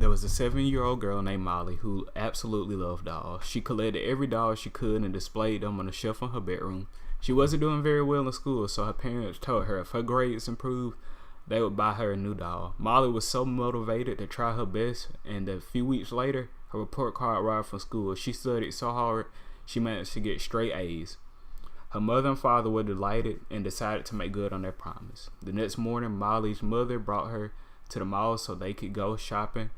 There was a 7-year-old girl named Molly who absolutely loved dolls. She collected every doll she could and displayed them on a shelf in her bedroom. She wasn't doing very well in school, so her parents told her if her grades improved, they would buy her a new doll. Molly was so motivated to try her best, and a few weeks later, her report card arrived from school. She studied so hard, she managed to get straight A's. Her mother and father were delighted and decided to make good on their promise. The next morning, Molly's mother brought her to the mall so they could go shopping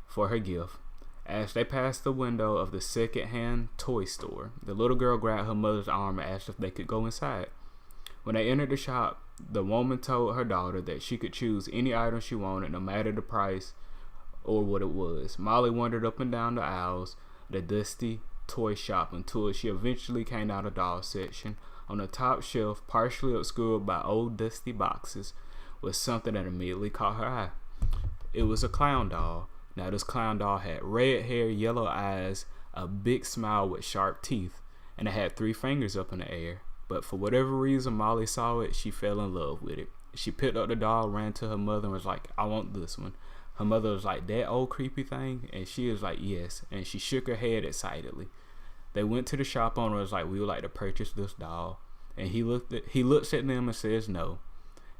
for her gift. As they passed the window of the second-hand toy store, the little girl grabbed her mother's arm and asked if they could go inside. When they entered the shop, the woman told her daughter that she could choose any item she wanted, no matter the price or what it was. Molly wandered up and down the aisles, the dusty toy shop, until she eventually came out of the doll section. On the top shelf, partially obscured by old dusty boxes, was something that immediately caught her eye. It was a clown doll. Now, this clown doll had red hair, yellow eyes, a big smile with sharp teeth, and it had 3 fingers up in the air. But for whatever reason, Molly saw it, she fell in love with it. She picked up the doll, ran to her mother, and was like, I want this one. Her mother was like, that old creepy thing? And she was like, yes. And she shook her head excitedly. They went to the shop owner and was like, we would like to purchase this doll. And he looks at them and says no.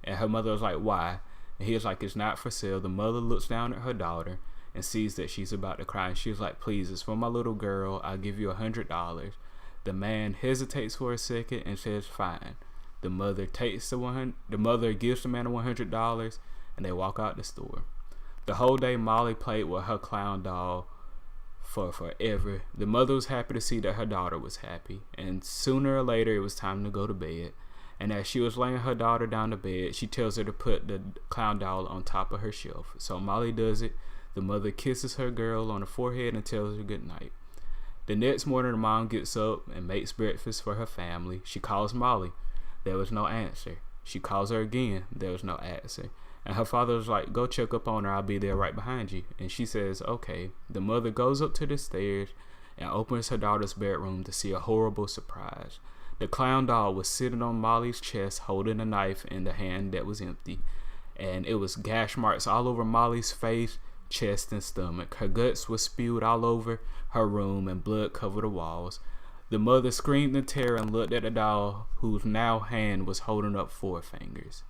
And her mother was like, why? And he was like, it's not for sale. The mother looks down at her daughter and sees that she's about to cry, and she was like, please, it's for my little girl, I'll give you $100. The man hesitates for a second and says fine. The mother gives the man $100, and they walk out the store. The whole day Molly played with her clown doll for forever. The mother was happy to see that her daughter was happy, and sooner or later it was time to go to bed. And as she was laying her daughter down to bed, she tells her to put the clown doll on top of her shelf. So Molly does it. The mother kisses her girl on the forehead and tells her good night. The next morning, the mom gets up and makes breakfast for her family. She calls Molly. There was no answer. She calls her again. There was no answer. And her father was like, go check up on her. I'll be there right behind you. And she says, okay. The mother goes up to the stairs and opens her daughter's bedroom to see a horrible surprise. The clown doll was sitting on Molly's chest holding a knife in the hand that was empty. And it was gash marks all over Molly's face, chest, and stomach. Her guts were spewed all over her room and blood covered the walls. The mother screamed in terror and looked at the doll, whose now hand was holding up 4 fingers.